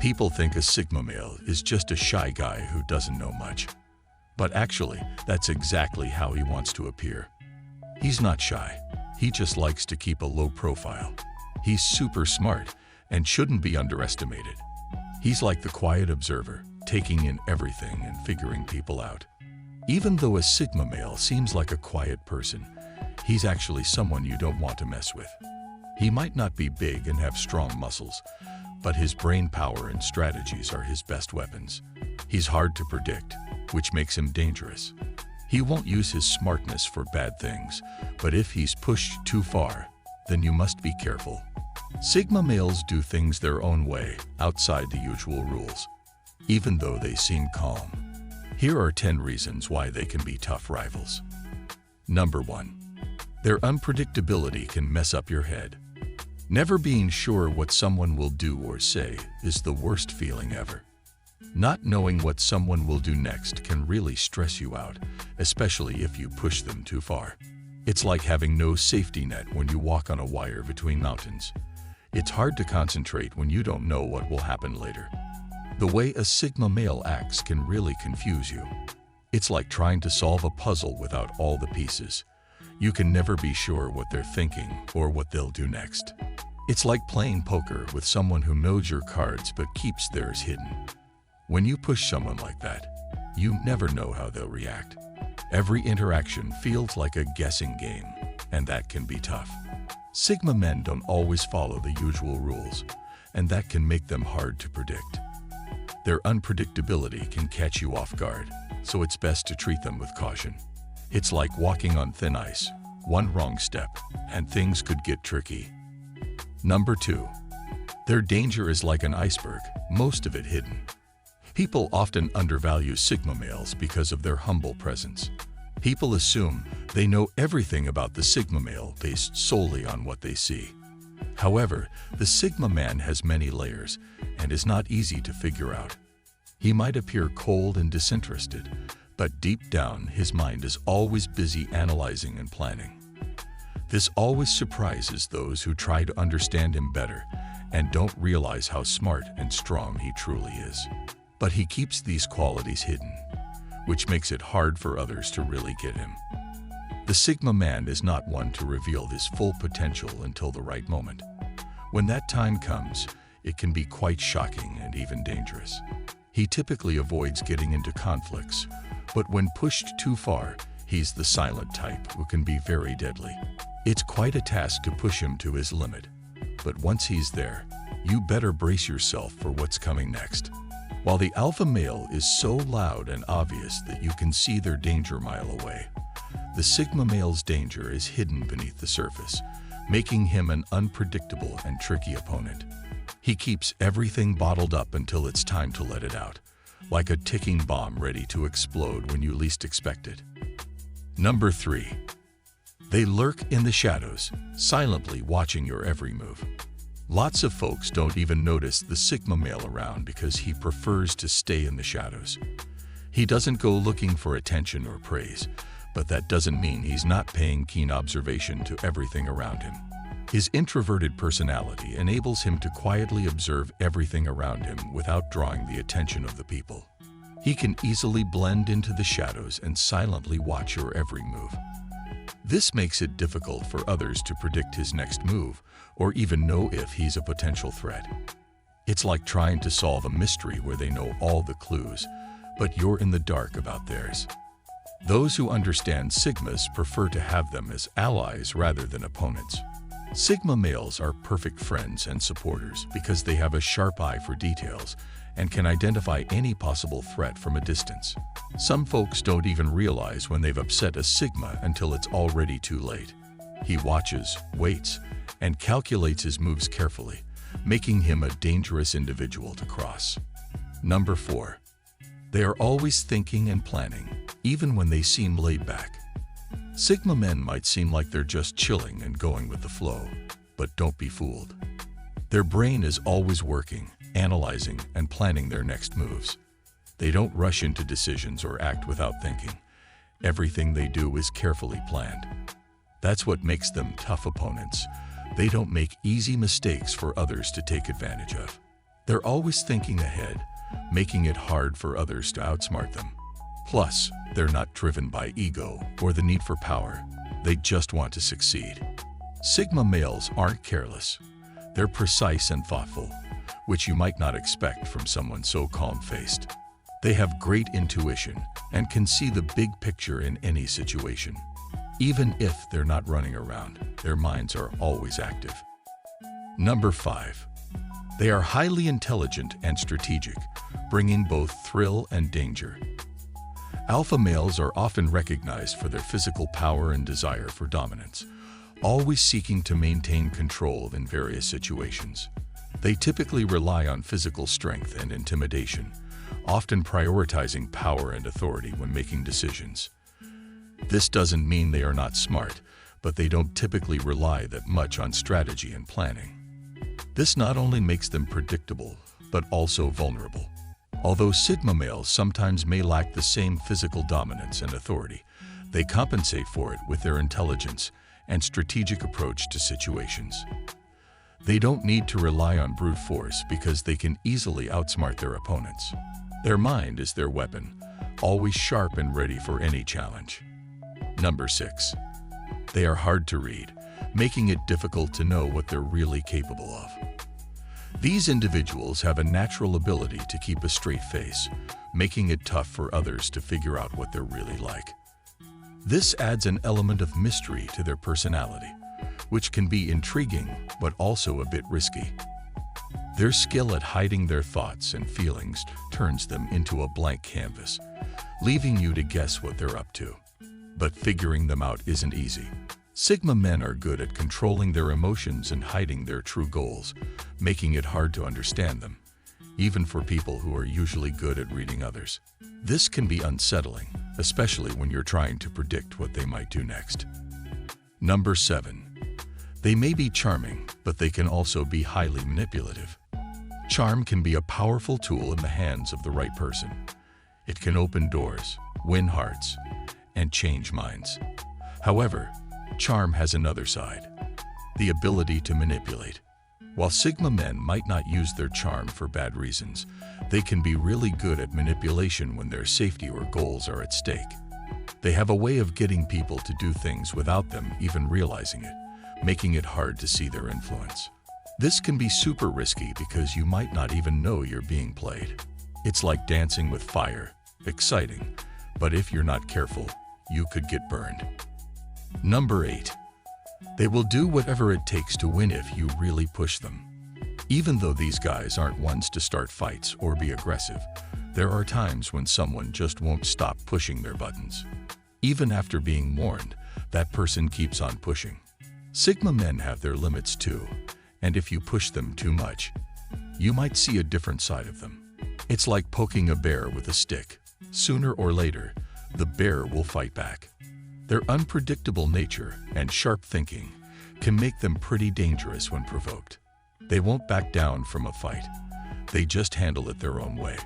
People think a Sigma male is just a shy guy who doesn't know much. But actually, that's exactly how he wants to appear. He's not shy. He just likes to keep a low profile. He's super smart and shouldn't be underestimated. He's like the quiet observer, taking in everything and figuring people out. Even though a Sigma male seems like a quiet person, he's actually someone you don't want to mess with. He might not be big and have strong muscles, but his brain power and strategies are his best weapons. He's hard to predict, which makes him dangerous. He won't use his smartness for bad things, but if he's pushed too far, then you must be careful. Sigma males do things their own way, outside the usual rules, even though they seem calm. Here are 10 reasons why they can be tough rivals. Number 1. Their unpredictability can mess up your head. Never being sure what someone will do or say is the worst feeling ever. Not knowing what someone will do next can really stress you out, especially if you push them too far. It's like having no safety net when you walk on a wire between mountains. It's hard to concentrate when you don't know what will happen later. The way a Sigma male acts can really confuse you. It's like trying to solve a puzzle without all the pieces. You can never be sure what they're thinking or what they'll do next. It's like playing poker with someone who knows your cards but keeps theirs hidden. When you push someone like that, you never know how they'll react. Every interaction feels like a guessing game, and that can be tough. Sigma men don't always follow the usual rules, and that can make them hard to predict. Their unpredictability can catch you off guard, so it's best to treat them with caution. It's like walking on thin ice. One wrong step, and things could get tricky. Number 2. Their danger is like an iceberg, most of it hidden. People often undervalue Sigma males because of their humble presence. People assume they know everything about the Sigma male based solely on what they see. However, the Sigma man has many layers and is not easy to figure out. He might appear cold and disinterested, but deep down his mind is always busy analyzing and planning. This always surprises those who try to understand him better and don't realize how smart and strong he truly is. But he keeps these qualities hidden, which makes it hard for others to really get him. The Sigma man is not one to reveal his full potential until the right moment. When that time comes, it can be quite shocking and even dangerous. He typically avoids getting into conflicts, but when pushed too far, he's the silent type who can be very deadly. It's quite a task to push him to his limit, but once he's there, you better brace yourself for what's coming next. While the alpha male is so loud and obvious that you can see their danger a mile away, the Sigma male's danger is hidden beneath the surface, making him an unpredictable and tricky opponent. He keeps everything bottled up until it's time to let it out, like a ticking bomb ready to explode when you least expect it. Number 3. They lurk in the shadows, silently watching your every move. Lots of folks don't even notice the Sigma male around because he prefers to stay in the shadows. He doesn't go looking for attention or praise, but that doesn't mean he's not paying keen observation to everything around him. His introverted personality enables him to quietly observe everything around him without drawing the attention of the people. He can easily blend into the shadows and silently watch your every move. This makes it difficult for others to predict his next move or even know if he's a potential threat. It's like trying to solve a mystery where they know all the clues, but you're in the dark about theirs. Those who understand Sigmas prefer to have them as allies rather than opponents. Sigma males are perfect friends and supporters because they have a sharp eye for details and can identify any possible threat from a distance. Some folks don't even realize when they've upset a Sigma until it's already too late. He watches, waits, and calculates his moves carefully, making him a dangerous individual to cross. Number 4. They are always thinking and planning, even when they seem laid back. Sigma men might seem like they're just chilling and going with the flow, but don't be fooled. Their brain is always working, analyzing, and planning their next moves. They don't rush into decisions or act without thinking. Everything they do is carefully planned. That's what makes them tough opponents. They don't make easy mistakes for others to take advantage of. They're always thinking ahead, making it hard for others to outsmart them. Plus, they're not driven by ego or the need for power. They just want to succeed. Sigma males aren't careless. They're precise and thoughtful, which you might not expect from someone so calm-faced. They have great intuition and can see the big picture in any situation. Even if they're not running around, their minds are always active. Number 5. They are highly intelligent and strategic, bringing both thrill and danger. Alpha males are often recognized for their physical power and desire for dominance, always seeking to maintain control in various situations. They typically rely on physical strength and intimidation, often prioritizing power and authority when making decisions. This doesn't mean they are not smart, but they don't typically rely that much on strategy and planning. This not only makes them predictable, but also vulnerable. Although Sigma males sometimes may lack the same physical dominance and authority, they compensate for it with their intelligence and strategic approach to situations. They don't need to rely on brute force because they can easily outsmart their opponents. Their mind is their weapon, always sharp and ready for any challenge. Number 6. They are hard to read, making it difficult to know what they're really capable of. These individuals have a natural ability to keep a straight face, making it tough for others to figure out what they're really like. This adds an element of mystery to their personality, which can be intriguing but also a bit risky. Their skill at hiding their thoughts and feelings turns them into a blank canvas, leaving you to guess what they're up to. But figuring them out isn't easy. Sigma men are good at controlling their emotions and hiding their true goals, making it hard to understand them, even for people who are usually good at reading others. This can be unsettling, especially when you're trying to predict what they might do next. Number 7. They may be charming, but they can also be highly manipulative. Charm can be a powerful tool in the hands of the right person. It can open doors, win hearts, and change minds. However, charm has another side, the ability to manipulate. While Sigma men might not use their charm for bad reasons, they can be really good at manipulation when their safety or goals are at stake. They have a way of getting people to do things without them even realizing it, making it hard to see their influence. This can be super risky because you might not even know you're being played. It's like dancing with fire, exciting, but if you're not careful, you could get burned. Number 8. They will do whatever it takes to win if you really push them. Even though these guys aren't ones to start fights or be aggressive, there are times when someone just won't stop pushing their buttons. Even after being warned, that person keeps on pushing. Sigma men have their limits too, and if you push them too much, you might see a different side of them. It's like poking a bear with a stick. Sooner or later, the bear will fight back. Their unpredictable nature and sharp thinking can make them pretty dangerous when provoked. They won't back down from a fight. They just handle it their own way.